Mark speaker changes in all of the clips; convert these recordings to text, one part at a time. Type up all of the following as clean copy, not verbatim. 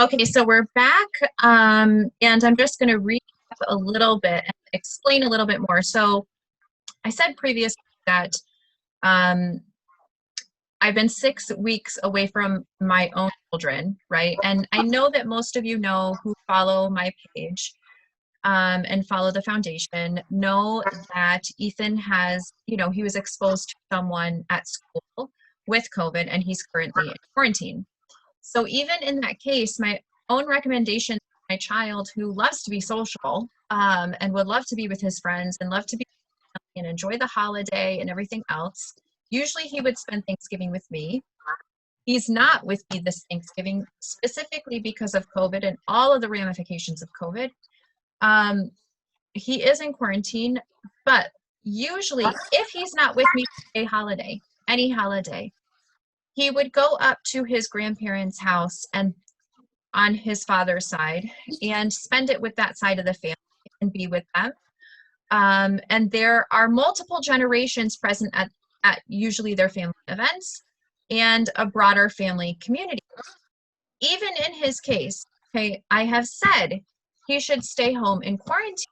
Speaker 1: Okay, so we're back, and I'm just going to recap a little bit and explain a little bit more. So I said previously that um, I've been 6 weeks away from my own children, right? And I know that most of you know who follow my page and follow the foundation know that Ethan has, he was exposed to someone at school with COVID, and he's currently in quarantine. So even in that case, my own recommendation to my child who loves to be social and would love to be with his friends and love to be and enjoy the holiday and everything else, usually he would spend Thanksgiving with me. He's not with me this Thanksgiving specifically because of COVID and all of the ramifications of COVID. He is in quarantine, but usually if he's not with me for a holiday, any holiday, he would go up to his grandparents' house and on his father's side and spend it with that side of the family and be with them. And there are multiple generations present at usually their family events and a broader family community. Even in his case, okay, I have said he should stay home in quarantine.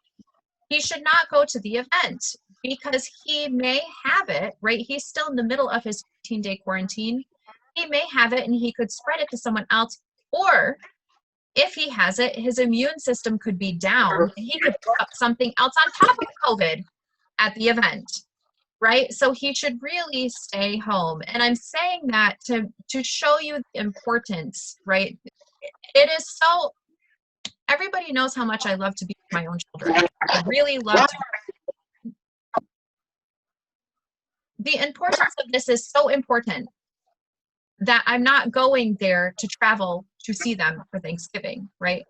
Speaker 1: He should not go to the event because he may have it, right? He's still in the middle of his 14-day quarantine. He may have it and he could spread it to someone else. Or if he has it, his immune system could be down and he could pick up something else on top of COVID at the event, right? So he should really stay home. And I'm saying that to show you the importance, right? It is so, everybody knows how much I love to be with my own children. I really love to. The importance of this is so important that I'm not going there to travel to see them for Thanksgiving, right?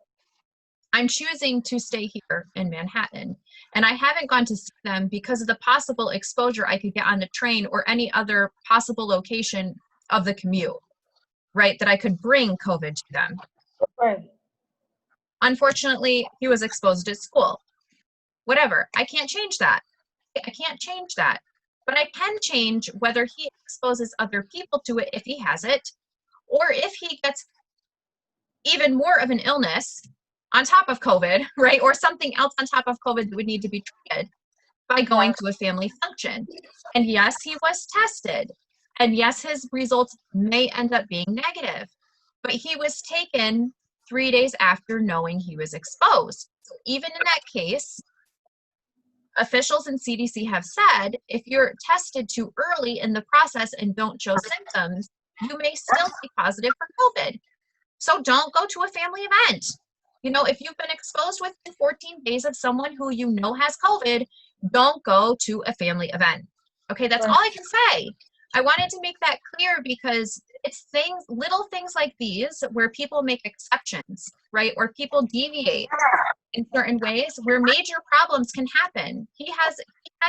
Speaker 1: I'm choosing to stay here in Manhattan. And I haven't gone to see them because of the possible exposure I could get on the train or any other possible location of the commute, right? That I could bring COVID to them.
Speaker 2: Right.
Speaker 1: Unfortunately, he was exposed at school. Whatever. I can't change that. I can't change that. But I can change whether he exposes other people to it if he has it, or if he gets even more of an illness on top of COVID, right? Or something else on top of COVID that would need to be treated by going to a family function. And yes, he was tested. And yes, his results may end up being negative. But he was taken 3 days after knowing he was exposed. So even in that case, officials in CDC have said, if you're tested too early in the process and don't show symptoms, you may still be positive for COVID. So don't go to a family event. If you've been exposed within 14 days of someone who you know has COVID, don't go to a family event. Okay, that's all I can say. I wanted to make that clear because it's little things like these where people make exceptions, right? Or people deviate in certain ways where major problems can happen. He has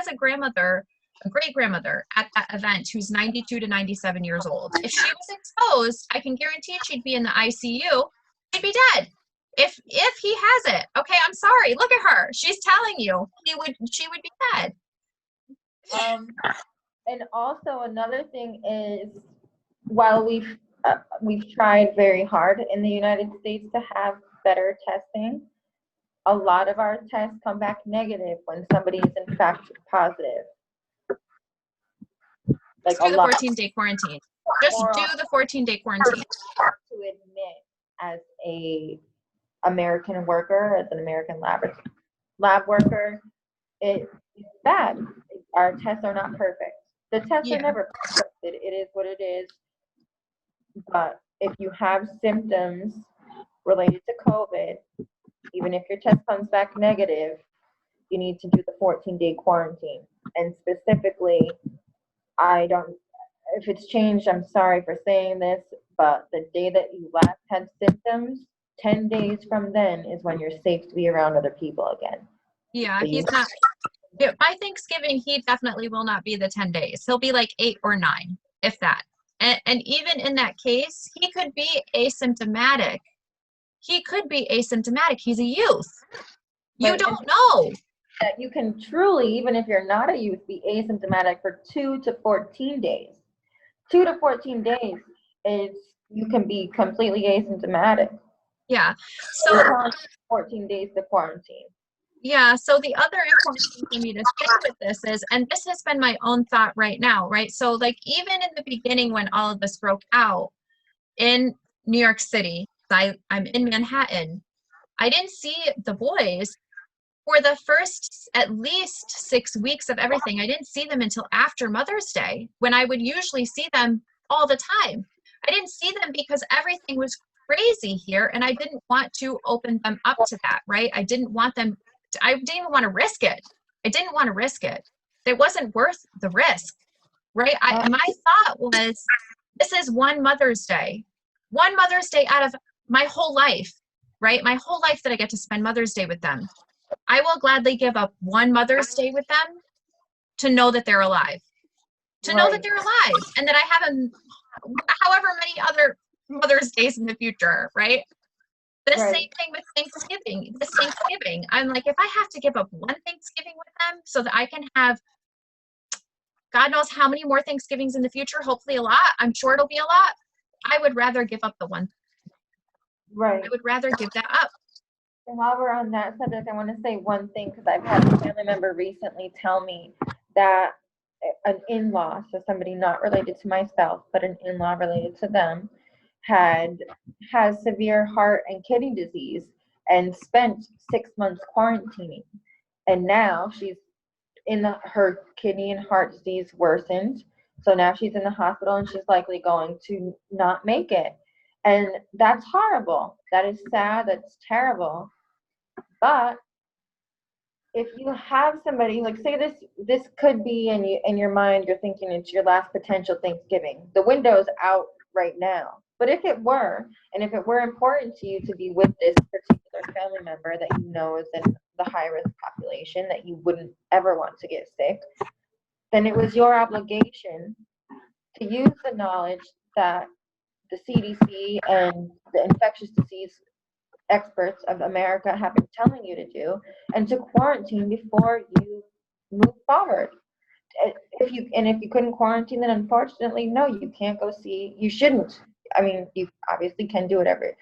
Speaker 1: a great grandmother at that event who's 92 to 97 years old. If she was exposed, I can guarantee she'd be in the ICU. She'd be dead. If he has it, okay, I'm sorry. Look at her. She's telling you she would be dead.
Speaker 2: And also another thing is, while we've tried very hard in the United States to have better testing, a lot of our tests come back negative when somebody is in fact positive.
Speaker 1: Like do the 14-day quarantine. Just do the 14-day quarantine.
Speaker 2: To admit as a American worker, as an American lab worker, it's bad. Our tests are not perfect. The tests are never perfect. It is what it is. But if you have symptoms related to COVID, even if your test comes back negative, you need to do the 14-day quarantine. And specifically, if it's changed, I'm sorry for saying this, but the day that you last had symptoms, 10 days from then is when you're safe to be around other people again.
Speaker 1: Yeah, so he's not. By Thanksgiving, he definitely will not be the 10 days. He'll be like 8 or 9, if that. And even in that case, he could be asymptomatic. He's a youth. You don't know.
Speaker 2: That you can truly, even if you're not a youth, be asymptomatic for 2 to 14 days. 2 to 14 days is you can be completely asymptomatic.
Speaker 1: Yeah.
Speaker 2: So we're
Speaker 1: So
Speaker 2: telling 14 days to quarantine.
Speaker 1: yeah, so the other important thing for me to say with this is, and this has been my own thought right now, right? So like even in the beginning when all of this broke out in New York City, I'm in Manhattan, I didn't see the boys for the first at least 6 weeks of everything. I didn't see them until after Mother's Day, when I would usually see them all the time. I didn't see them because everything was crazy here, and I didn't want to open them up to that, right? I didn't want them, I didn't even want to risk it. I didn't want to risk it. It wasn't worth the risk, right? My thought was, this is one Mother's Day out of my whole life, right? My whole life that I get to spend Mother's Day with them. I will gladly give up one Mother's Day with them to know that they're alive, to know that they're alive, and that I have however many other Mother's Days in the future, right? The same thing with Thanksgiving. This Thanksgiving, I'm like, if I have to give up one Thanksgiving with them so that I can have God knows how many more Thanksgivings in the future, hopefully a lot, I'm sure it'll be a lot, I would rather give up the one.
Speaker 2: Right.
Speaker 1: I would rather give that up.
Speaker 2: And while we're on that subject, I want to say one thing, because I've had a family member recently tell me that an in-law, so somebody not related to myself, but an in-law related to them, has severe heart and kidney disease and spent 6 months quarantining. And now she's her kidney and heart disease worsened. So now she's in the hospital and she's likely going to not make it. And that's horrible. That is sad. That's terrible. But if you have somebody, like, say this could be in your mind, you're thinking it's your last potential Thanksgiving. The window's out right now. But if it were, and if it were important to you to be with this particular family member that you know is in the high risk population, that you wouldn't ever want to get sick, then it was your obligation to use the knowledge that the CDC and the infectious disease experts of America have been telling you to do, and to quarantine before you move forward. If you couldn't quarantine, then unfortunately, no, you can't go see. You shouldn't. I mean, you obviously can do whatever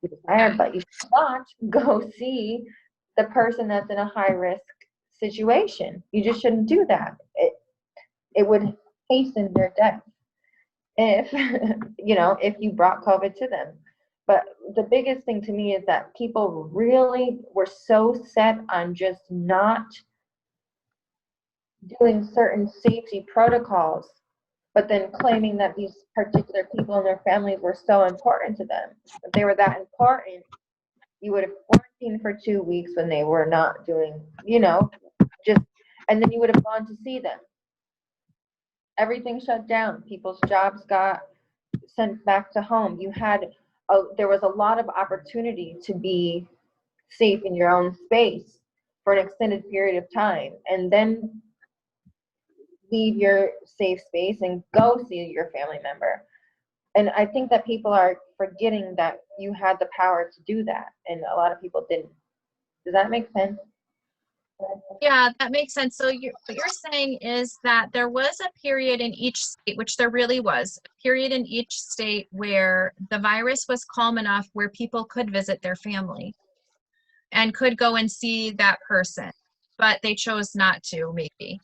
Speaker 2: you desire, but you should not go see the person that's in a high risk situation. You just shouldn't do that. It would hasten their death if if you brought COVID to them. But the biggest thing to me is that people really were so set on just not doing certain safety protocols, but then claiming that these particular people and their families were so important to them. If they were that important, you would have quarantined for 2 weeks when they were not doing, just, and then you would have gone to see them. Everything shut down. People's jobs got sent back to home. There was a lot of opportunity to be safe in your own space for an extended period of time, and then leave your safe space and go see your family member. And I think that people are forgetting that you had the power to do that, and a lot of people didn't. Does that make sense?
Speaker 1: Yeah, that makes sense. So what you're saying is that there was a period in each state, which there really was, a period in each state where the virus was calm enough where people could visit their family and could go and see that person, but they chose not to, maybe.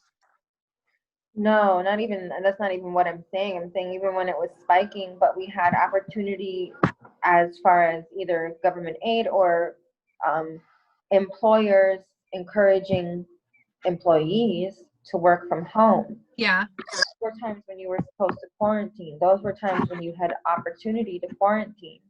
Speaker 2: No, not even, that's not even what I'm saying. I'm saying even when it was spiking, but we had opportunity as far as either government aid or employers encouraging employees to work from home.
Speaker 1: Yeah.
Speaker 2: Those were times when you were supposed to quarantine. Those were times when you had opportunity to quarantine.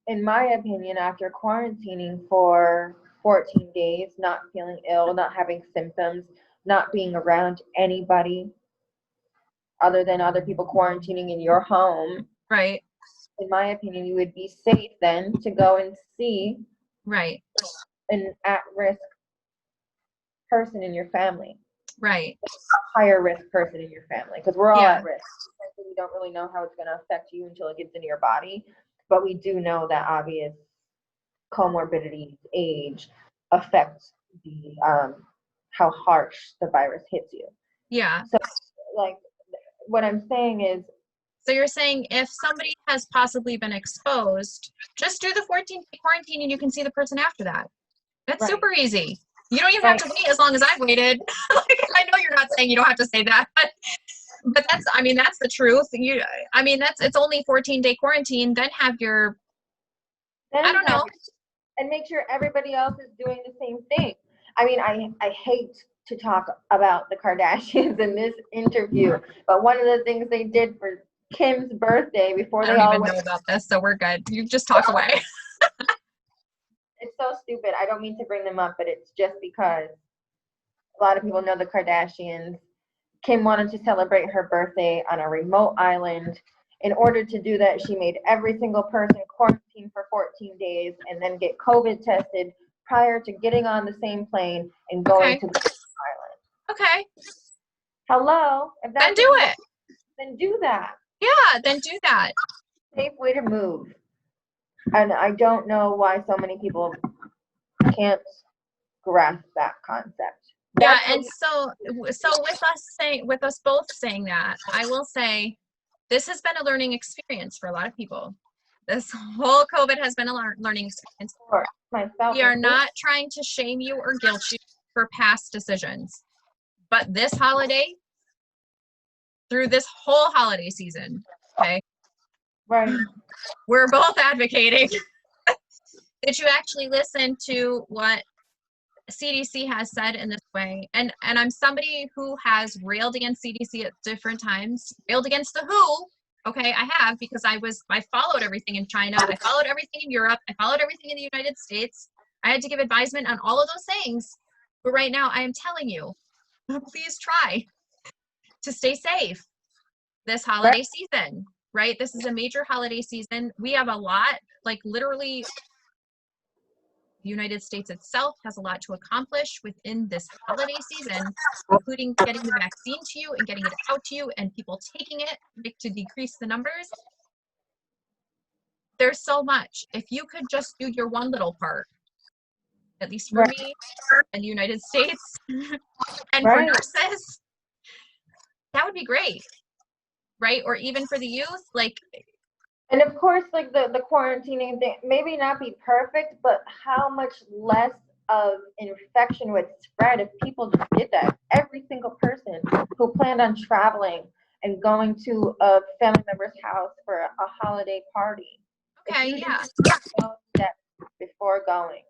Speaker 2: In my opinion, after quarantining for 14 days, not feeling ill, not having symptoms, not being around anybody other than other people quarantining in your home.
Speaker 1: Right.
Speaker 2: In my opinion, you would be safe then to go and see
Speaker 1: right
Speaker 2: an at-risk person in your family.
Speaker 1: Right.
Speaker 2: A higher risk person in your family, because we're all
Speaker 1: Yeah.
Speaker 2: at risk. We don't really know how it's going to affect you until it gets into your body, but we do know that obvious comorbidities, age, affect the how harsh the virus hits you.
Speaker 1: Yeah.
Speaker 2: So, like, what I'm saying is,
Speaker 1: So you're saying if somebody has possibly been exposed, just do the 14-day quarantine and you can see the person after that. That's
Speaker 2: Right.
Speaker 1: super easy. You don't even
Speaker 2: Right.
Speaker 1: have to wait as long as I've waited. Like, I know you're not saying you don't have to say that, but that's, I mean, that's the truth. It's only 14-day quarantine. Then have your, I don't know.
Speaker 2: And make sure everybody else is doing the same thing. I mean, I hate to talk about the Kardashians in this interview, but one of the things they did for Kim's birthday before
Speaker 1: I
Speaker 2: they
Speaker 1: don't
Speaker 2: all
Speaker 1: even
Speaker 2: went,
Speaker 1: know about this, so we're good. You just talk away.
Speaker 2: it's so stupid. I don't mean to bring them up, but it's just because a lot of people know the Kardashians. Kim wanted to celebrate her birthday on a remote island. In order to do that, she made every single person quarantine for 14 days and then get COVID tested prior to getting on the same plane and going to the island.
Speaker 1: Okay.
Speaker 2: Hello? If
Speaker 1: Then
Speaker 2: that's
Speaker 1: do it.
Speaker 2: then do that.
Speaker 1: Yeah, then do that.
Speaker 2: Safe way to move. And I don't know why so many people can't grasp that concept.
Speaker 1: Yeah, and so with us both saying that, I will say this has been a learning experience for a lot of people. This whole COVID has been a learning experience.
Speaker 2: For myself,
Speaker 1: We are not trying to shame you or guilt you for past decisions. But this holiday, through this whole holiday season, okay,
Speaker 2: right.
Speaker 1: we're both advocating that you actually listen to what CDC has said in this way. And I'm somebody who has railed against CDC at different times, railed against the WHO. Okay, I have, because I followed everything in China, I followed everything in Europe, I followed everything in the United States. I had to give advisement on all of those things. But right now I am telling you, please try to stay safe this holiday season, right? This is a major holiday season. We have a lot, like literally the United States itself has a lot to accomplish within this holiday season, including getting the vaccine to you and getting it out to you and people taking it, like, to decrease the numbers. There's so much. If you could just do your one little part, at least for me in the United States and for nurses, that would be great, right? Or even for the youth, like.
Speaker 2: And of course, like the quarantining thing, maybe not be perfect, but how much less of infection would spread if people just did that? Every single person who planned on traveling and going to a family member's house for a holiday party.
Speaker 1: Okay, yeah.
Speaker 2: Those steps before going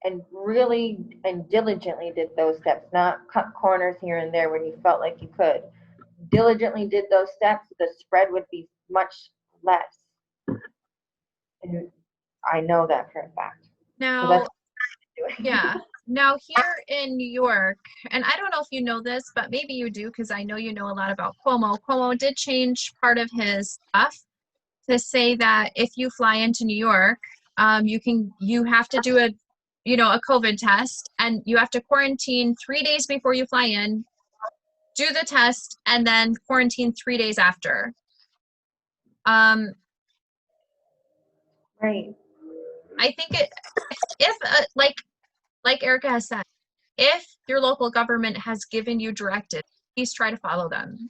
Speaker 2: and really and diligently did those steps, not cut corners here and there when you felt like you could. Diligently did those steps, the spread would be much less. And I know that for a fact.
Speaker 1: Now, yeah. Now here in New York, and I don't know if you know this, but maybe you do, because I know you know a lot about Cuomo. Cuomo did change part of his stuff to say that if you fly into New York, you have to do a COVID test, and you have to quarantine 3 days before you fly in, do the test, and then quarantine 3 days after.
Speaker 2: Right.
Speaker 1: I think if like Erica has said, if your local government has given you directives, please try to follow them.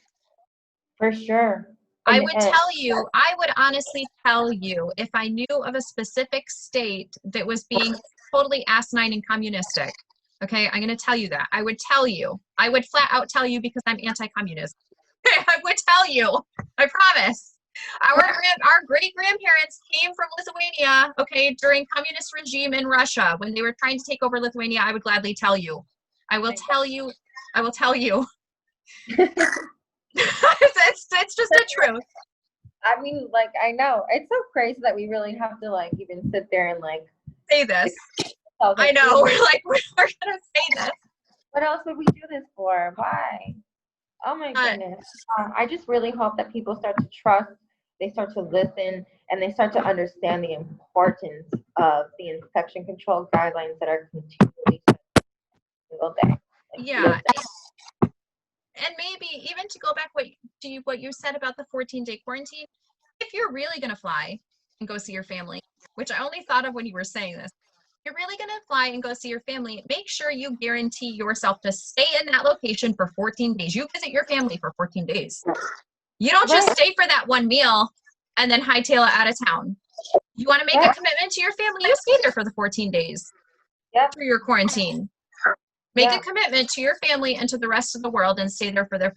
Speaker 2: For sure.
Speaker 1: I would honestly tell you, if I knew of a specific state that was being totally asinine and communistic, okay, I'm going to tell you that. I would flat out tell you, because I'm anti-communist. I would tell you, I promise. Our great-grandparents came from Lithuania, okay, during communist regime in Russia. When they were trying to take over Lithuania, I would gladly tell you. I will tell you. It's just the truth.
Speaker 2: I mean, like, I know. It's so crazy that we really have to, like, even sit there and, like,
Speaker 1: say this. I know. We're going to say this.
Speaker 2: What else would we do this for? Why? Oh, my goodness. I just really hope that people start to trust, they start to listen, and they start to understand the importance of the infection control guidelines that are continually set every single day.
Speaker 1: Yeah. And maybe even to go back to what you said about the 14-day quarantine, if you're really going to fly and go see your family, which I only thought of when you were saying this, you're really going to fly and go see your family, make sure you guarantee yourself to stay in that location for 14 days. You visit your family for 14 days. You don't just
Speaker 2: Right.
Speaker 1: stay for that one meal and then hightail it out of town. You want to make a
Speaker 2: Right.
Speaker 1: commitment to your family, you stay there for the 14 days
Speaker 2: Yep.
Speaker 1: through your quarantine. Make a
Speaker 2: Yeah.
Speaker 1: commitment to your family and to the rest of the world and stay there for their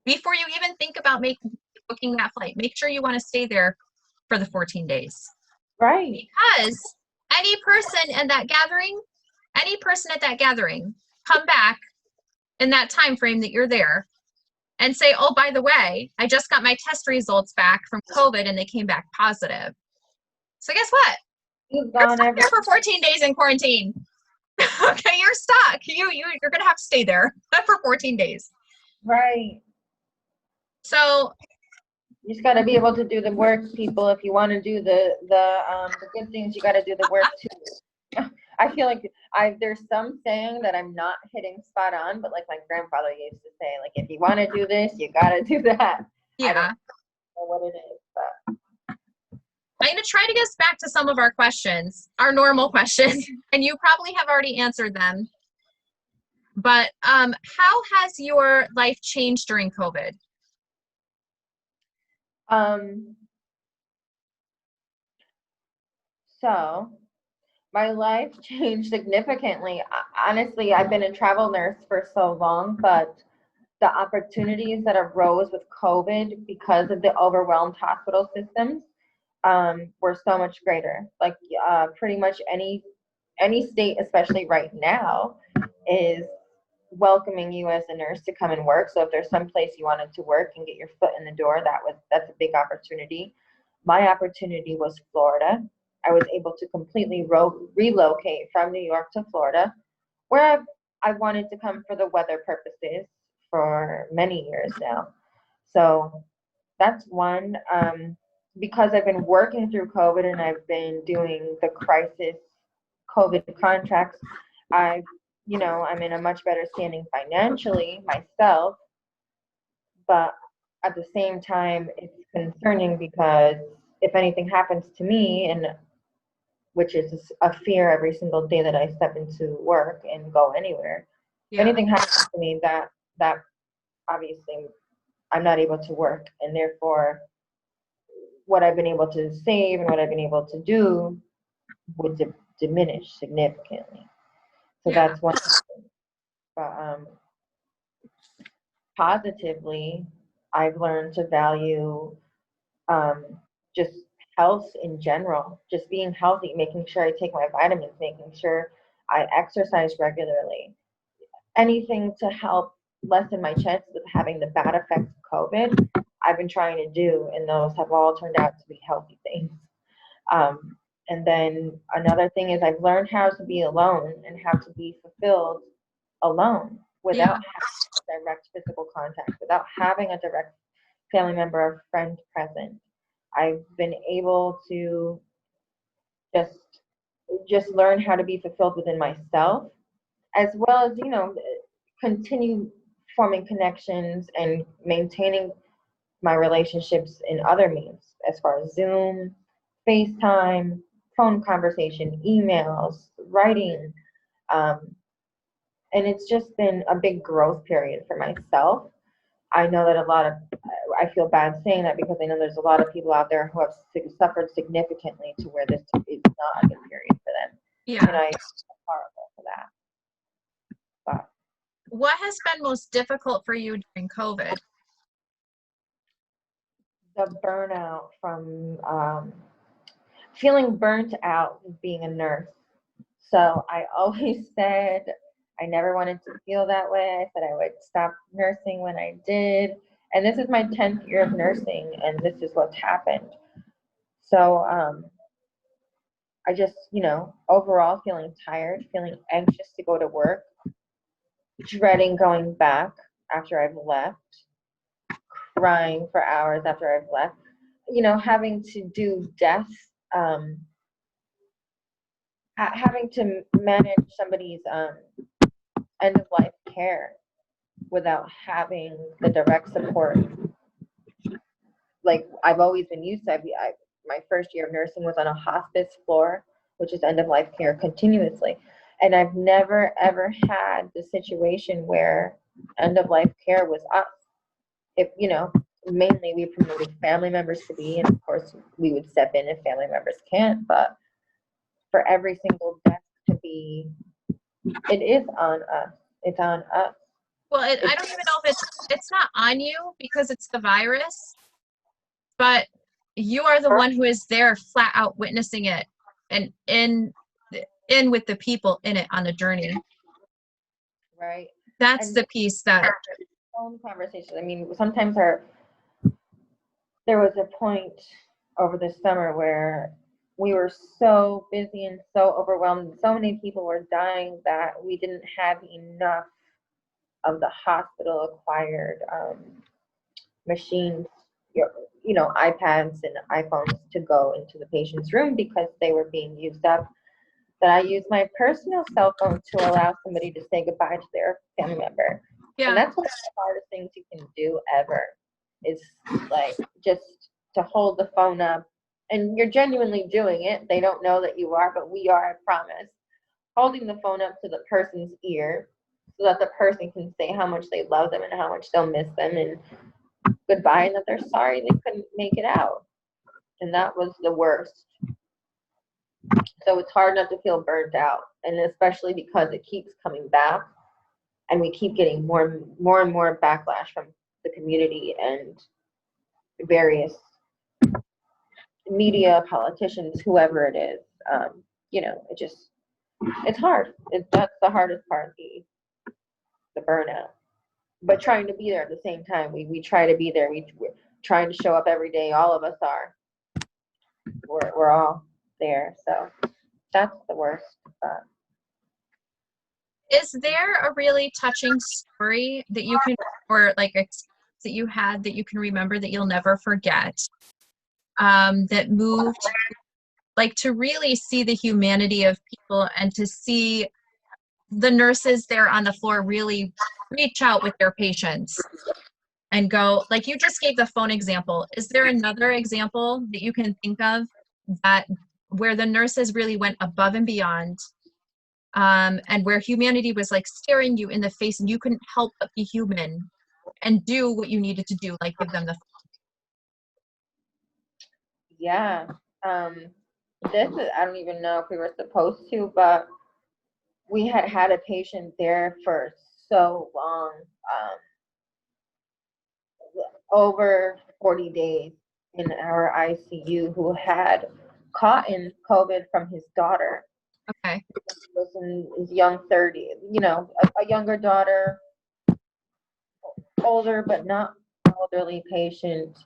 Speaker 1: before you even think about booking that flight. Make sure you want to stay there for the 14 days.
Speaker 2: Right.
Speaker 1: Because any person at that gathering, come back in that time frame that you're there and say, oh, by the way, I just got my test results back from COVID and they came back positive. So guess what?
Speaker 2: You've
Speaker 1: You're
Speaker 2: gone
Speaker 1: stuck
Speaker 2: every.
Speaker 1: there for 14 days in quarantine. Okay, you're stuck. You're gonna have to stay there for 14 days.
Speaker 2: Right.
Speaker 1: So
Speaker 2: You just got to be able to do the work, people. If you want to do the good things, you got to do the work too. I feel like there's some saying that I'm not hitting spot on, but like my grandfather used to say, like, if you want to do this, you got to do that. I don't
Speaker 1: yeah,
Speaker 2: know what it is, but
Speaker 1: I'm gonna try to get us back to some of our questions, our normal questions, and you probably have already answered them. But how has your life changed during COVID?
Speaker 2: So my life changed significantly. Honestly, I've been a travel nurse for so long, but the opportunities that arose with COVID because of the overwhelmed hospital systems were so much greater. Like pretty much any state, especially right now, is welcoming you as a nurse to come and work. So if there's some place you wanted to work and get your foot in the door, that's a big opportunity. My opportunity was Florida. I was able to completely relocate from New York to Florida, where I wanted to come for the weather purposes for many years now. So that's one. Because I've been working through COVID and I've been doing the crisis COVID contracts, I'm in a much better standing financially myself, but at the same time, it's concerning because if anything happens to me, and which is a fear every single day that I step into work and go anywhere, if
Speaker 1: Yeah,
Speaker 2: anything happens to me, that obviously I'm not able to work, and therefore what I've been able to save and what I've been able to do would diminish significantly. So
Speaker 1: yeah,
Speaker 2: that's one thing. But positively, I've learned to value um, just health in general, just being healthy, making sure I take my vitamins, making sure I exercise regularly, anything to help lessen my chances of having the bad effects of COVID, I've been trying to do, and those have all turned out to be healthy things. And then another thing is I've learned how to be alone and how to be fulfilled alone without
Speaker 1: yeah,
Speaker 2: having direct physical contact, without having a direct family member or friend present. I've been able to just just learn how to be fulfilled within myself, as well as continue forming connections and maintaining my relationships in other means, as far as Zoom, FaceTime, phone conversation, emails, writing. Um, and it's just been a big growth period for myself. I know that I feel bad saying that because I know there's a lot of people out there who have suffered significantly to where this is not a good period for them.
Speaker 1: yeah.
Speaker 2: And I'm horrible for that. But
Speaker 1: What has been most difficult for you during COVID?
Speaker 2: the burnout from feeling burnt out of being a nurse. So I always said I never wanted to feel that way. I said I would stop nursing when I did. And this is my 10th year of nursing, and this is what's happened. So I just, overall feeling tired, feeling anxious to go to work, dreading going back after I've left, crying for hours after I've left, having to do death, um, having to manage somebody's end of life care without having the direct support. Like I've always been used to. My first year of nursing was on a hospice floor, which is end of life care continuously. And I've never ever had the situation where end of life care was us. If mainly we promoted family members to be, and of course we would step in if family members can't, but for every single desk to be, it is on us. It's on us.
Speaker 1: Well, I don't even know if it's not on you because it's the virus, but you are the one who is there flat out witnessing it and in with the people in it on the journey.
Speaker 2: Right.
Speaker 1: That's
Speaker 2: And
Speaker 1: the piece that
Speaker 2: phone conversations. I mean, sometimes there was a point over the summer where we were so busy and so overwhelmed, and so many people were dying that we didn't have enough of the hospital acquired machines, iPads and iPhones to go into the patient's room because they were being used up. That I used my personal cell phone to allow somebody to say goodbye to their family member. And that's one of the hardest things you can do ever, is like just to hold the phone up. And you're genuinely doing it. They don't know that you are, but we are, I promise. Holding the phone up to the person's ear so that the person can say how much they love them and how much they'll miss them and goodbye, and that they're sorry they couldn't make it out. And that was the worst. So it's hard not to feel burnt out, and especially because it keeps coming back and we keep getting more and more backlash from the community and various media, politicians, whoever it is. It's hard. That's the hardest part, the burnout. But trying to be there at the same time. We try to be there. We're trying to show up every day. All of us are. We're all there. So that's the worst.
Speaker 1: Is there a really touching story that you can, or like experience that you had that you can remember that you'll never forget, that moved, like to really see the humanity of people and to see the nurses there on the floor really reach out with their patients and go, like you just gave the phone example. Is there another example that you can think of that where the nurses really went above and beyond, and where humanity was like staring you in the face and you couldn't help but be human and do what you needed to do, like give them the
Speaker 2: Yeah. This is, I don't even know if we were supposed to, but we had a patient there for so long, over 40 days in our ICU, who had caught in COVID from his daughter.
Speaker 1: Okay.
Speaker 2: He was in his young 30s, a younger daughter, older but not elderly patient.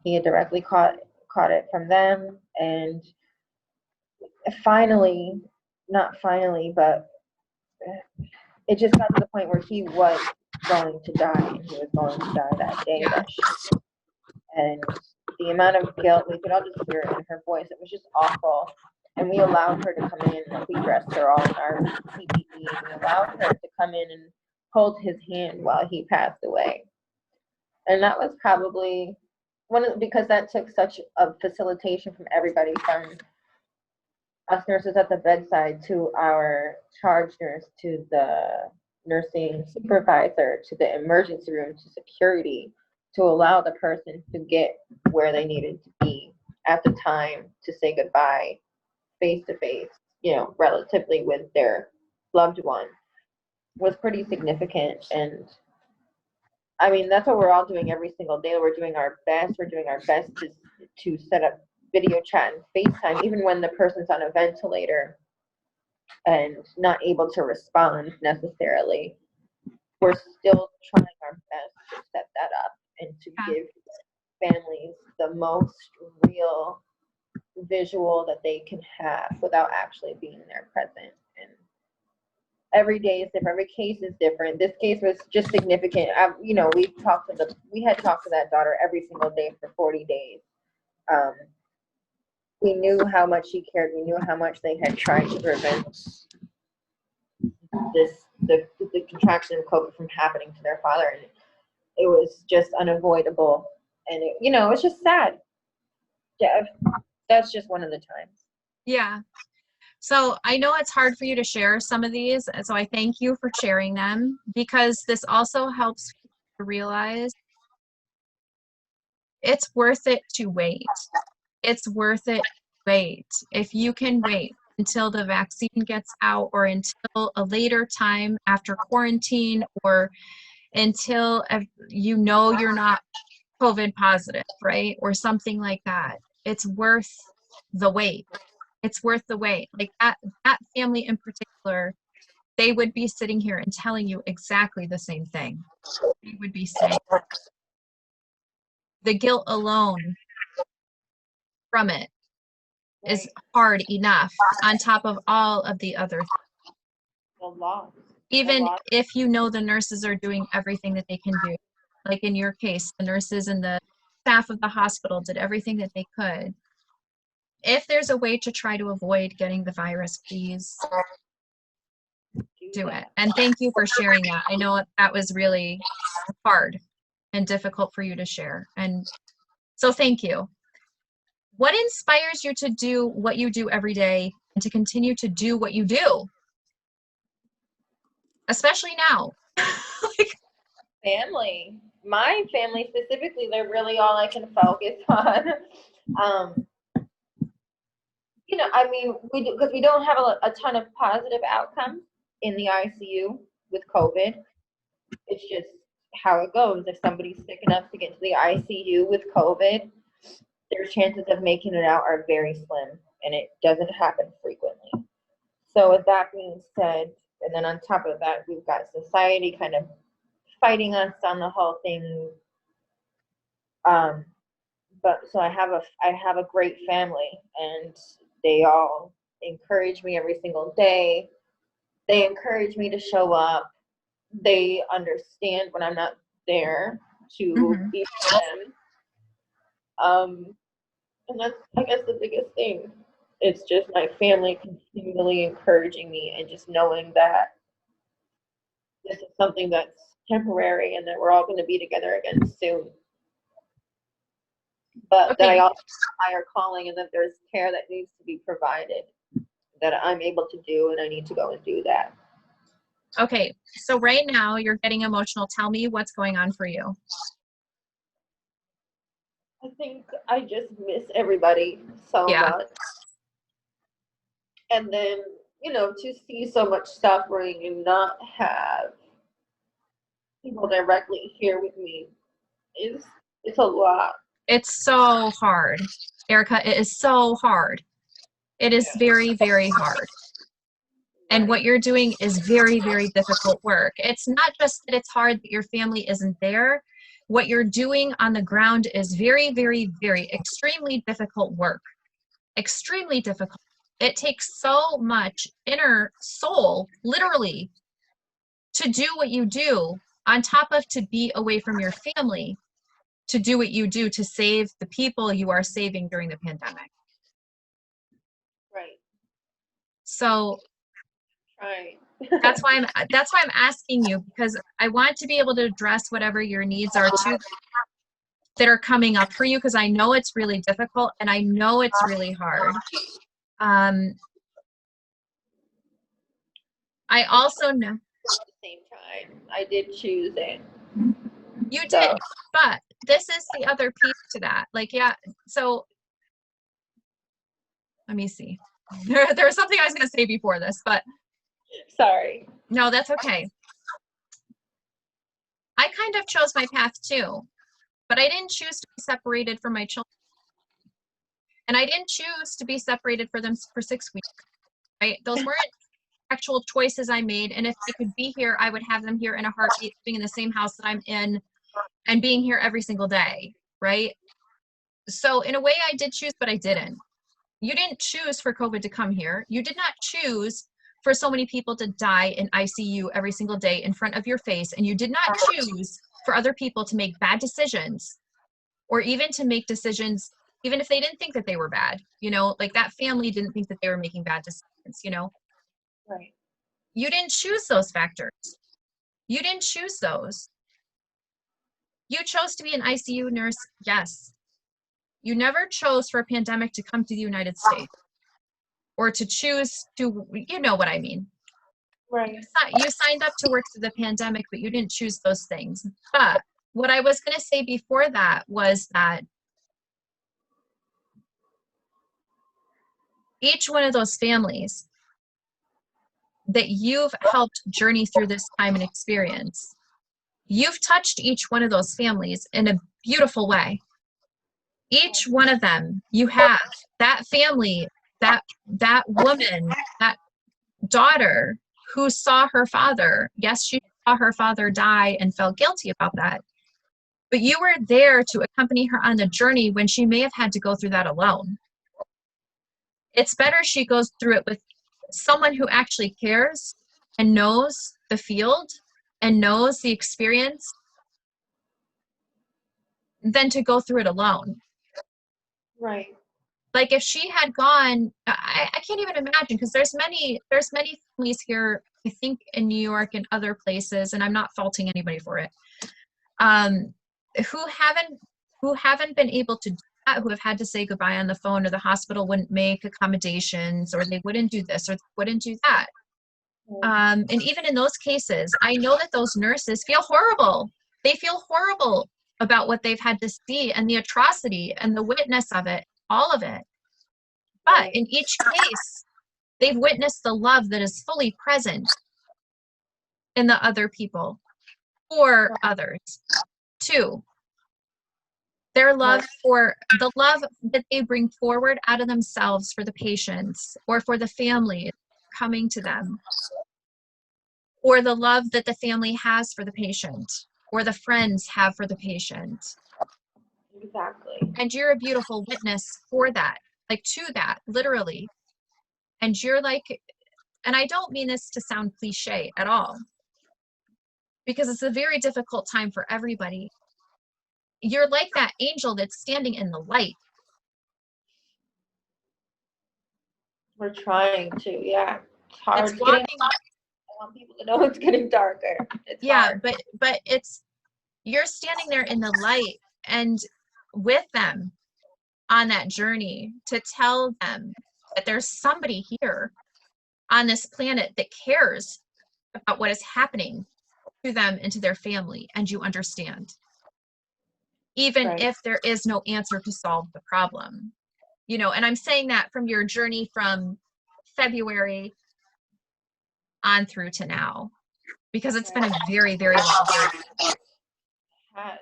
Speaker 2: He had directly caught it from them, and finally, not finally, but it just got to the point where he was going to die, and he was going to die that day.
Speaker 1: Yeah.
Speaker 2: And the amount of guilt, we could all just hear it in her voice. It was just awful. And we allowed her to come in. We dressed her all in our PPE. We allowed her to come in and hold his hand while he passed away. And that was probably because that took such a facilitation from everybody, from us nurses at the bedside to our charge nurse to the nursing supervisor to the emergency room to security, to allow the person to get where they needed to be at the time to say goodbye face to face, relatively with their loved one, was pretty significant. And I mean, that's what we're all doing every single day. We're doing our best. We're doing our best to set up video chat and FaceTime, even when the person's on a ventilator and not able to respond necessarily. We're still trying our best to set that up and to give families the most real visual that they can have without actually being there present. And every day is different. Every case is different. This case was just significant. We had talked to that daughter every single day for 40 days. We knew how much she cared. We knew how much they had tried to prevent the contraction of COVID from happening to their father, and it was just unavoidable. And it was just sad. Yeah, that's just one of the times.
Speaker 1: Yeah. So I know it's hard for you to share some of these, and so I thank you for sharing them, because this also helps people to realize it's worth it to wait. It's worth it to wait. If you can wait until the vaccine gets out, or until a later time after quarantine, or until you know you're not COVID positive, right? Or something like that. It's worth the wait. It's worth the wait. Like that family in particular, they would be sitting here and telling you exactly the same thing. They would be saying the guilt alone from it is hard enough on top of all of the other things.
Speaker 2: The loss.
Speaker 1: Even if you know the nurses are doing everything that they can do. Like in your case, the nurses and the staff of the hospital did everything that they could. If there's a way to try to avoid getting the virus, please do it. And thank you for sharing that. I know that was really hard and difficult for you to share. And so thank you. What inspires you to do what you do every day and to continue to do what you do? Especially now.
Speaker 2: Family. My family specifically, they're really all I can focus on. I mean, we do, because we don't have a ton of positive outcomes in the ICU with COVID. It's just how it goes. If somebody's sick enough to get to the ICU with COVID, their chances of making it out are very slim, and it doesn't happen frequently. So with that being said, and then on top of that, we've got society kind of fighting us on the whole thing. But so I have a great family, and they all encourage me every single day. They encourage me to show up. They understand when I'm not there to be with them. And that's, I guess, the biggest thing. It's just my family continually encouraging me, and just knowing that this is something that's temporary and that we're all going to be together again soon. But that I also have a higher calling, and that there's care that needs to be provided that I'm able to do, and I need to go and do that.
Speaker 1: Okay, so right now you're getting emotional. Tell me what's going on for you.
Speaker 2: I think I just miss everybody so much. And then, to see so much suffering and not have people directly here with me it's a lot.
Speaker 1: It's so hard, Erica. It is so hard. It is very, very hard. And what you're doing is very, very difficult work. It's not just that it's hard that your family isn't there. What you're doing on the ground is very, very, very extremely difficult work. Extremely difficult. It takes so much inner soul, literally, to do what you do, on top of to be away from your family, to do what you do to save the people you are saving during the pandemic.
Speaker 2: Right.
Speaker 1: So
Speaker 2: right.
Speaker 1: that's why I'm asking you, because I want to be able to address whatever your needs are too that are coming up for you, because I know it's really difficult and I know it's really hard. I also know
Speaker 2: at the same time I did choose it.
Speaker 1: You did, but this is the other piece to that. Like, so let me see. There was something I was going to say before this, but
Speaker 2: sorry.
Speaker 1: No, that's okay. I kind of chose my path too, but I didn't choose to be separated from my children. And I didn't choose to be separated from them for 6 weeks, right? Those weren't actual choices I made. And if they could be here, I would have them here in a heartbeat, being in the same house that I'm in and being here every single day, right? So in a way I did choose, but I didn't. You didn't choose for COVID to come here. You did not choose for so many people to die in ICU every single day in front of your face. And you did not choose for other people to make bad decisions, or even to make decisions, even if they didn't think that they were bad, like that family didn't think that they were making bad decisions,
Speaker 2: Right.
Speaker 1: You didn't choose those factors. You didn't choose those. You chose to be an ICU nurse, yes. You never chose for a pandemic to come to the United States, or to choose to, you know what I mean.
Speaker 2: Right.
Speaker 1: You signed up to work through the pandemic, but you didn't choose those things. But what I was going to say before that was that each one of those families that you've helped journey through this time and experience, you've touched each one of those families in a beautiful way. Each one of them, you have that family, that woman, that daughter who saw her father. Yes, she saw her father die and felt guilty about that. But you were there to accompany her on the journey when she may have had to go through that alone. It's better she goes through it with someone who actually cares and knows the field and knows the experience than to go through it alone.
Speaker 2: Right.
Speaker 1: Like if she had gone, I can't even imagine, because there's many families here, I think in New York and other places, and I'm not faulting anybody for it, who haven't been able to do that, who have had to say goodbye on the phone, or the hospital wouldn't make accommodations, or they wouldn't do this, or they wouldn't do that. And even in those cases, I know that those nurses feel horrible. They feel horrible about what they've had to see and the atrocity and the witness of it, all of it. But in each case, they've witnessed the love that is fully present in the other people for others. Two, their love for the love that they bring forward out of themselves for the patients or for the family coming to them, or the love that the family has for the patient or the friends have for the patient.
Speaker 2: Exactly.
Speaker 1: And you're a beautiful witness for that, like to that, literally. And you're like, and I don't mean this to sound cliche at all, because it's a very difficult time for everybody. You're like that angel that's standing in the light.
Speaker 2: We're trying to, yeah. It's hard.
Speaker 1: It's walking,
Speaker 2: I want people to know it's getting darker. It's hard.
Speaker 1: but it's, you're standing there in the light and with them on that journey to tell them that there's somebody here on this planet that cares about what is happening to them and to their family, and you understand. Even if there is no answer to solve the problem. You know, and I'm saying that from your journey from February on through to now, because it's been a very, very long journey.
Speaker 2: It has.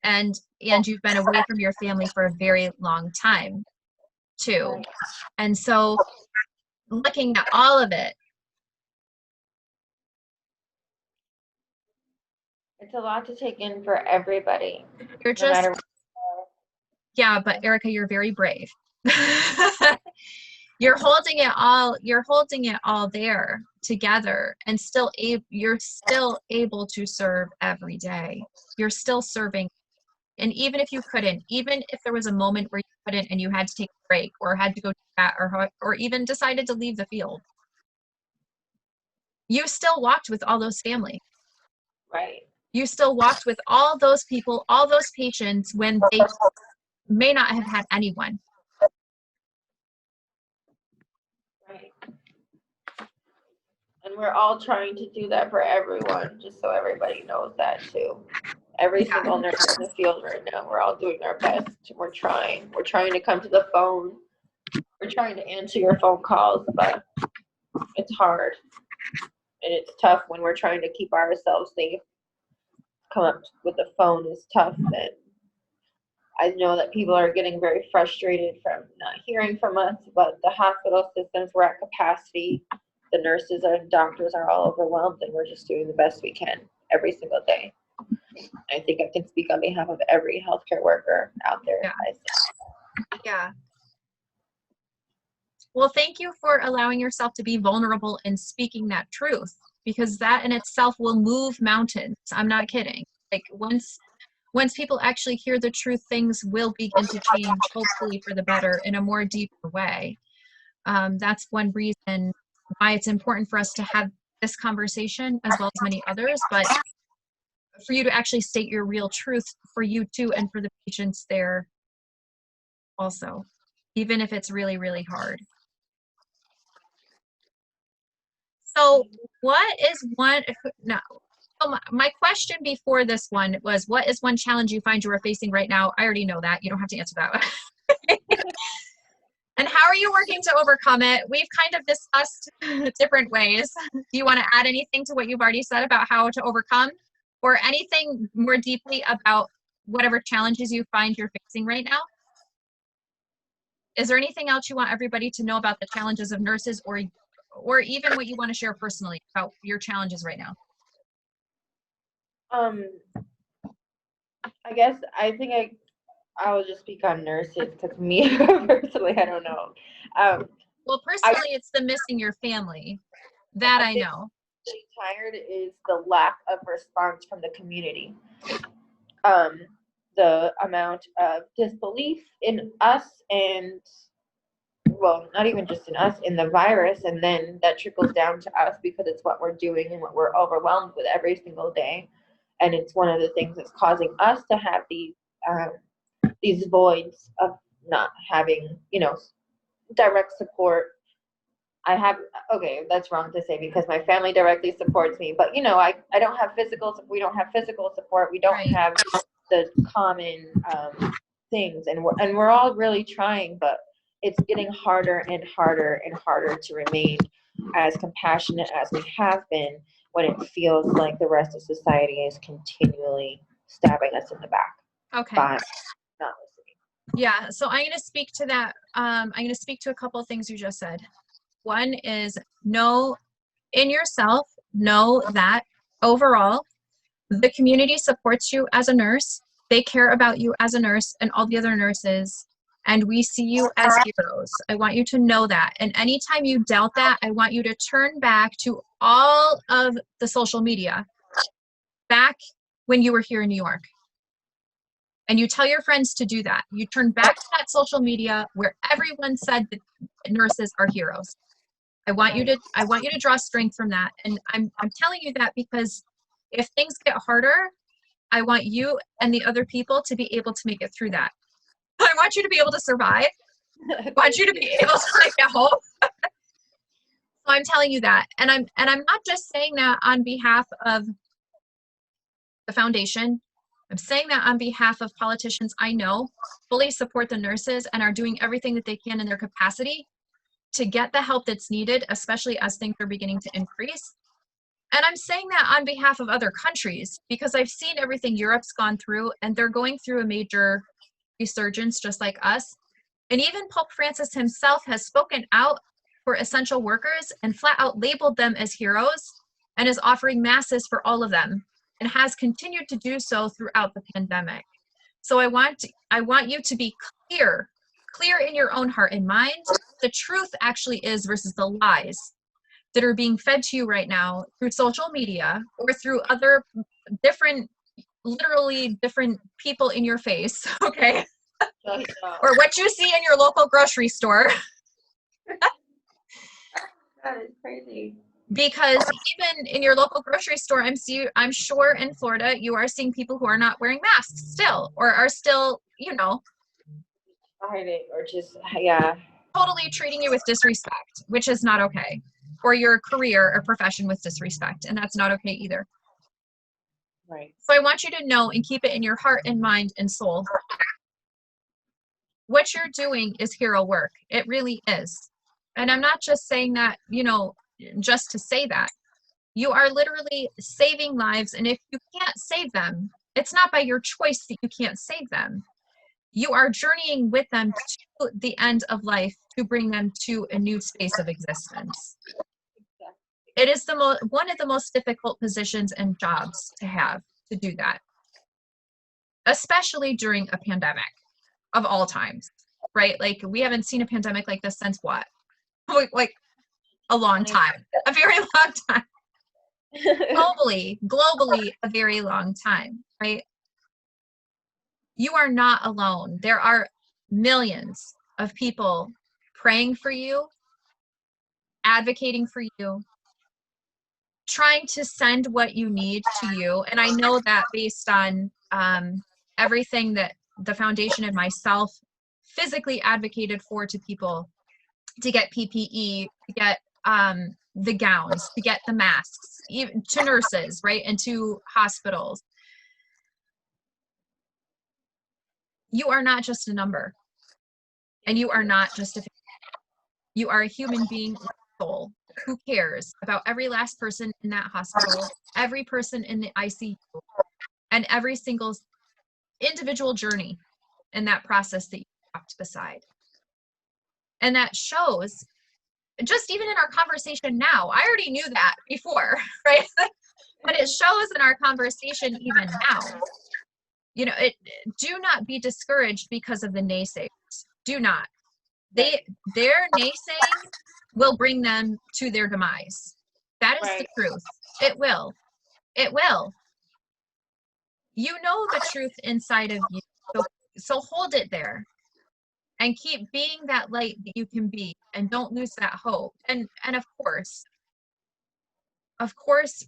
Speaker 1: And you've been away from your family for a very long time too.
Speaker 2: Right.
Speaker 1: And so looking at all of it,
Speaker 2: It's a lot to take in for everybody.
Speaker 1: you're just, yeah, but Erica, you're very brave. You're holding it all there together, and you're still able to serve every day. You're still serving. And even if you couldn't, even if there was a moment where you couldn't and you had to take a break or had to go chat or even decided to leave the field, you still walked with all those families.
Speaker 2: Right.
Speaker 1: You still walked with all those people, all those patients when they may not have had anyone.
Speaker 2: Right. And we're all trying to do that for everyone, just so everybody knows that too. Every single nurse in the field right now, we're all doing our best. We're trying. We're trying to come to the phone. We're trying to answer your phone calls, but it's hard. And it's tough when we're trying to keep ourselves safe. Come up with the phone is tough. And I know that people are getting very frustrated from not hearing from us, but the hospital systems, we're at capacity. The nurses and doctors are all overwhelmed, and we're just doing the best we can every single day. I think I can speak on behalf of every healthcare worker out there.
Speaker 1: Yeah. Well, thank you for allowing yourself to be vulnerable and speaking that truth, because that in itself will move mountains. I'm not kidding. Like once people actually hear the truth, things will begin to change, hopefully for the better in a more deeper way. That's one reason why it's important for us to have this conversation as well as many others, but for you to actually state your real truth for you too, and for the patients there also, even if it's really, really hard. So what is one, no, my question before this one was, what is one challenge you find you are facing right now? I already know that. You don't have to answer that one. And how are you working to overcome it? We've kind of discussed different ways. Do you want to add anything to what you've already said about how to overcome, or anything more deeply about whatever challenges you find you're facing right now? Is there anything else you want everybody to know about the challenges of nurses, or even what you want to share personally about your challenges right now?
Speaker 2: I guess I will just speak on nurses because me personally, I don't know.
Speaker 1: Well, personally, it's the missing your family. That I know.
Speaker 2: Really tired is the lack of response from the community. The amount of disbelief in us and, well, not even just in us, in the virus, and then that trickles down to us because it's what we're doing and what we're overwhelmed with every single day. And it's one of the things that's causing us to have these voids of not having, direct support. Okay, that's wrong to say because my family directly supports me, but I don't have we don't have physical support. We don't
Speaker 1: Right.
Speaker 2: have the common things, and we're all really trying, but it's getting harder and harder and harder to remain as compassionate as we have been when it feels like the rest of society is continually stabbing us in the back.
Speaker 1: Okay.
Speaker 2: By not listening.
Speaker 1: Yeah, so I'm going to speak to that. I'm going to speak to a couple of things you just said. One is know in yourself, know that overall, the community supports you as a nurse. They care about you as a nurse and all the other nurses, and we see you as heroes. I want you to know that. And anytime you doubt that, I want you to turn back to all of the social media back when you were here in New York. And you tell your friends to do that. You turn back to that social media where everyone said that nurses are heroes. I want you to draw strength from that. And I'm telling you that because if things get harder, I want you and the other people to be able to make it through that. I want you to be able to survive. I want you to be able to get home. So I'm telling you that. And I'm not just saying that on behalf of the foundation. I'm saying that on behalf of politicians I know fully support the nurses and are doing everything that they can in their capacity to get the help that's needed, especially as things are beginning to increase. And I'm saying that on behalf of other countries because I've seen everything Europe's gone through, and they're going through a major resurgence just like us. And even Pope Francis himself has spoken out for essential workers and flat out labeled them as heroes and is offering masses for all of them and has continued to do so throughout the pandemic. So I want you to be clear in your own heart and mind the truth actually is versus the lies that are being fed to you right now through social media or through other literally different people in your face, okay? Or what you see in your local grocery store.
Speaker 2: That is crazy.
Speaker 1: Because even in your local grocery store, I'm sure in Florida, you are seeing people who are not wearing masks still, or are still,
Speaker 2: hiding or just, yeah.
Speaker 1: Totally treating you with disrespect, which is not okay. Or your career or profession with disrespect, and that's not okay either.
Speaker 2: Right.
Speaker 1: So I want you to know and keep it in your heart and mind and soul. What you're doing is hero work. It really is. And I'm not just saying that, just to say that. You are literally saving lives, and if you can't save them, it's not by your choice that you can't save them. You are journeying with them to the end of life to bring them to a new space of existence. It is one of the most difficult positions and jobs to have to do that, especially during a pandemic of all times, right? Like we haven't seen a pandemic like this since what? Like a long time, a very long time. Globally, a very long time, right? You are not alone. There are millions of people praying for you, advocating for you, trying to send what you need to you. And I know that based on everything that the foundation and myself physically advocated for to people to get PPE, to get the gowns, to get the masks, even to nurses, right? And to hospitals. You are not just a number, and you are not just a You are a human being with a soul who cares about every last person in that hospital, every person in the ICU, and every single individual journey in that process that you walked beside. And that shows, just even in our conversation now, I already knew that before, right? But it shows in our conversation even now. You know, do not be discouraged because of the naysayers. Do not. Their naysaying will bring them to their demise. That is the truth. It will. It will. You know the truth inside of you. So hold it there and keep being that light that you can be, and don't lose that hope. And of course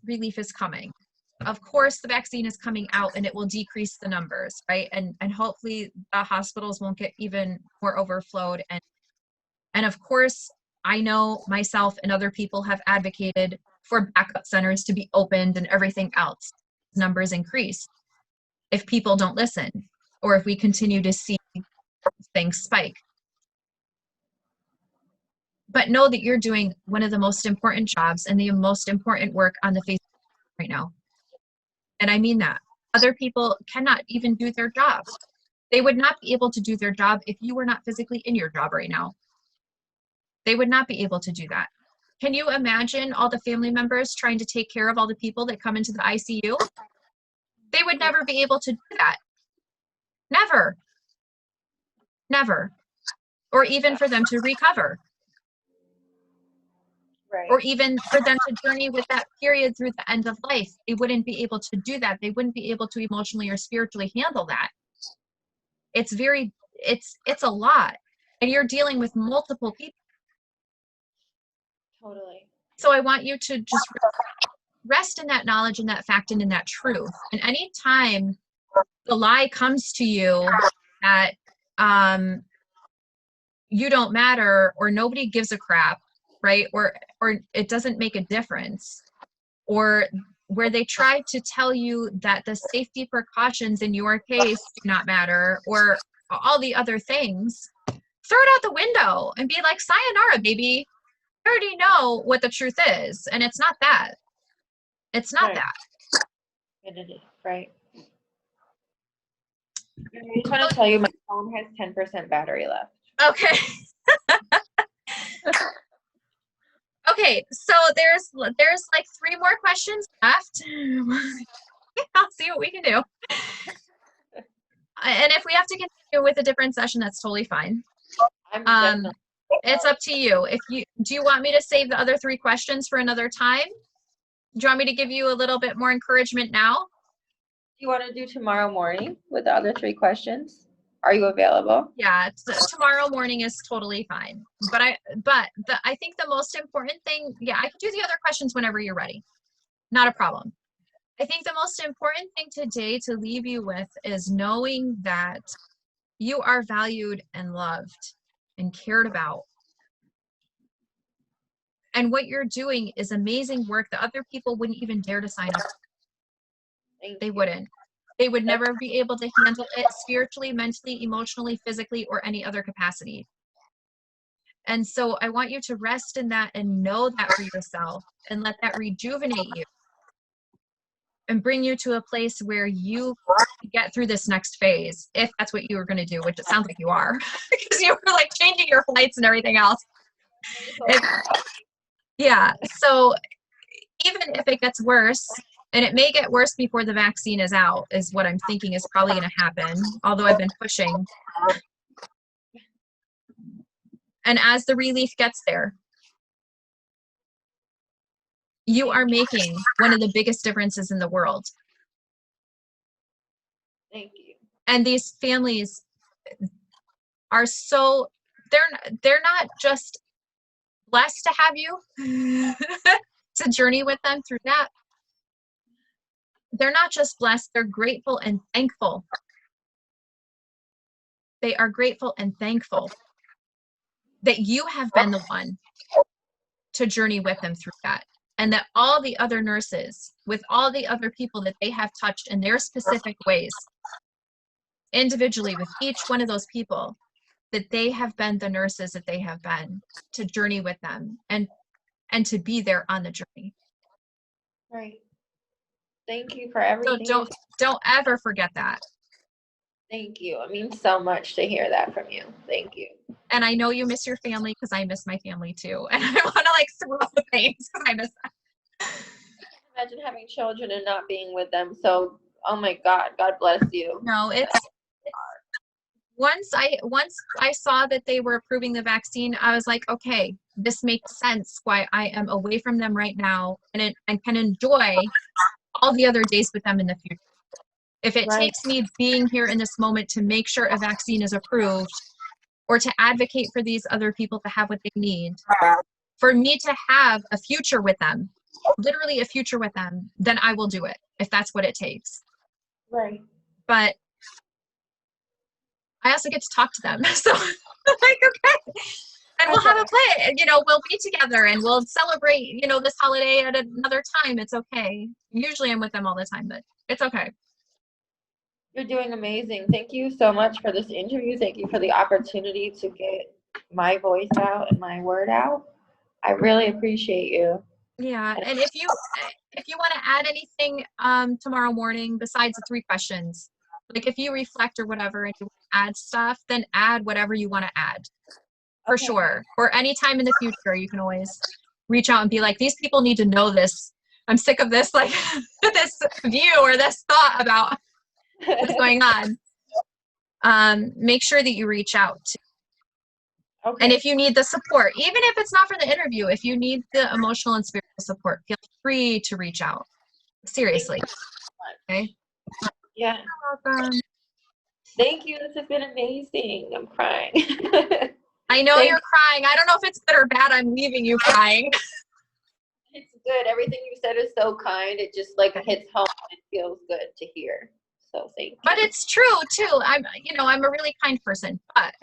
Speaker 1: relief is coming. Of course the vaccine is coming out and it will decrease the numbers, right? And hopefully the hospitals won't get even more overflowed. And of course, I know myself and other people have advocated for backup centers to be opened and everything else. Numbers increase if people don't listen, or if we continue to see things spike. But know that you're doing one of the most important jobs and the most important work on the face right now. And I mean that. Other people cannot even do their job. They would not be able to do their job if you were not physically in your job right now. They would not be able to do that. Can you imagine all the family members trying to take care of all the people that come into the ICU? They would never be able to do that. Never. Never. Or even for them to recover.
Speaker 2: Right.
Speaker 1: Or even for them to journey with that period through the end of life. They wouldn't be able to do that. They wouldn't be able to emotionally or spiritually handle that. It's a lot. And you're dealing with multiple people.
Speaker 2: Totally.
Speaker 1: So I want you to just rest in that knowledge and that fact and in that truth. And anytime the lie comes to you that you don't matter, or nobody gives a crap, right? Or it doesn't make a difference, or where they try to tell you that the safety precautions in your case do not matter, or all the other things, throw it out the window and be like, sayonara, baby. I already know what the truth is, and it's not that. It's not that.
Speaker 2: It is, right. I just want to tell you, my phone has 10% battery left.
Speaker 1: Okay. Okay, so there's like 3 more questions left. I'll see what we can do. And if we have to continue with a different session, that's totally fine. It's up to you. Do you want me to save the other 3 questions for another time? Do you want me to give you a little bit more encouragement now?
Speaker 2: Do you want to do tomorrow morning with the other 3 questions? Are you available?
Speaker 1: Yeah, tomorrow morning is totally fine. But I think the most important thing, yeah, I can do the other questions whenever you're ready. Not a problem. I think the most important thing today to leave you with is knowing that you are valued and loved and cared about. And what you're doing is amazing work that other people wouldn't even dare to sign up for. They wouldn't. They would never be able to handle it spiritually, mentally, emotionally, physically, or any other capacity. And so I want you to rest in that and know that for yourself, and let that rejuvenate you and bring you to a place where you get through this next phase, if that's what you were going to do, which it sounds like you are, because you were like changing your flights and everything else. Yeah. So even if it gets worse, and it may get worse before the vaccine is out, is what I'm thinking is probably going to happen, although I've been pushing. And as the relief gets there, you are making one of the biggest differences in the world.
Speaker 2: Thank you.
Speaker 1: And these families are so, they're not just blessed to have you to journey with them through that. They're not just blessed, they're grateful and thankful. They are grateful and thankful that you have been the one to journey with them through that. And that all the other nurses, with all the other people that they have touched in their specific ways, individually with each one of those people, that they have been the nurses that they have been, to journey with them and to be there on the journey.
Speaker 2: Right. Thank you for
Speaker 1: So
Speaker 2: everything.
Speaker 1: don't ever forget that.
Speaker 2: Thank you. It means so much to hear that from you. Thank you.
Speaker 1: And I know you miss your family, because I miss my family too. And I want to like throw things because I miss them.
Speaker 2: Imagine having children and not being with them. So, oh my God, God bless you.
Speaker 1: No, it's once I saw that they were approving the vaccine, I was like, okay, this makes sense why I am away from them right now, and can enjoy all the other days with them in the future. If it
Speaker 2: Right.
Speaker 1: takes me being here in this moment to make sure a vaccine is approved, or to advocate for these other people to have what they need, for me to have a future with them, literally a future with them, then I will do it, if that's what it takes.
Speaker 2: Right.
Speaker 1: But I also get to talk to them. So like, okay. And we'll have a play, we'll be together and we'll celebrate, this holiday at another time. It's okay. Usually I'm with them all the time, but it's okay.
Speaker 2: You're doing amazing. Thank you so much for this interview. Thank you for the opportunity to get my voice out and my word out. I really appreciate you.
Speaker 1: Yeah. And if you want to add anything tomorrow morning besides the 3 questions, like if you reflect or whatever and you add stuff, then add whatever you want to add. For
Speaker 2: Okay.
Speaker 1: sure. Or anytime in the future, you can always reach out and be like, these people need to know this. I'm sick of this, like this view or this thought about what's going on. Make sure that you reach out.
Speaker 2: Okay.
Speaker 1: And if you need the support, even if it's not for the interview, if you need the emotional and spiritual support, feel free to reach out. Seriously. Okay.
Speaker 2: Yeah.
Speaker 1: You're welcome.
Speaker 2: Thank you. This has been amazing. I'm crying.
Speaker 1: I know you're crying. I don't know if it's good or bad. I'm leaving you crying.
Speaker 2: It's good. Everything you said is so kind. It just like hits home. It feels good to hear. So thank you.
Speaker 1: But it's true too. I'm a really kind person, but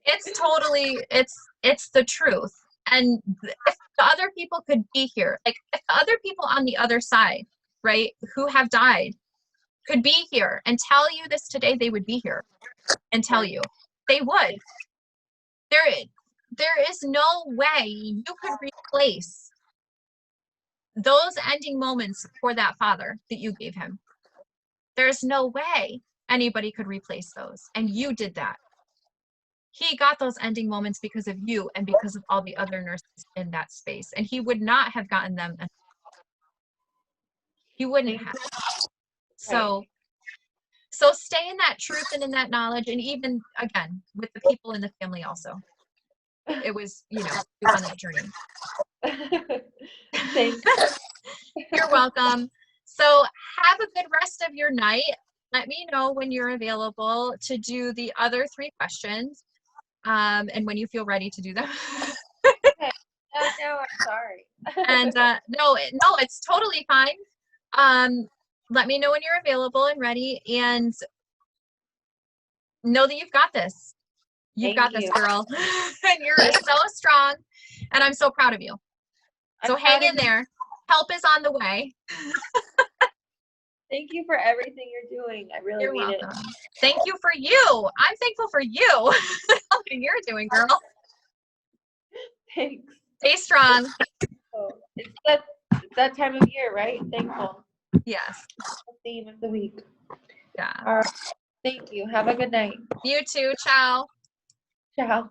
Speaker 1: it's totally, it's the truth. And if the other people could be here, like if the other people on the other side, right, who have died, could be here and tell you this today, they would be here and tell you. They would. There is no way you could replace those ending moments for that father that you gave him. There's no way anybody could replace those. And you did that. He got those ending moments because of you and because of all the other nurses in that space. And he would not have gotten them. He wouldn't have. So stay in that truth and in that knowledge. And even, again, with the people in the family also. It was, you on that journey.
Speaker 2: Thanks.
Speaker 1: You're welcome. So have a good rest of your night. Let me know when you're available to do the other 3 questions, and when you feel ready to do them.
Speaker 2: Okay. No, I'm sorry.
Speaker 1: And no, it's totally fine. Let me know when you're available and ready, and know that you've got this. You've got this, girl. And you're so strong, and I'm so proud of you. So hang in there. Help is on the way.
Speaker 2: Thank you for everything you're doing. I really mean it.
Speaker 1: Thank you for you. I'm thankful for you. What you're doing, girl.
Speaker 2: Thanks.
Speaker 1: Stay strong.
Speaker 2: Oh, it's that time of year, right? Thankful.
Speaker 1: Yes.
Speaker 2: The theme of the week.
Speaker 1: Yeah.
Speaker 2: All right. Thank you. Have a good night.
Speaker 1: You too. Ciao.
Speaker 2: Ciao.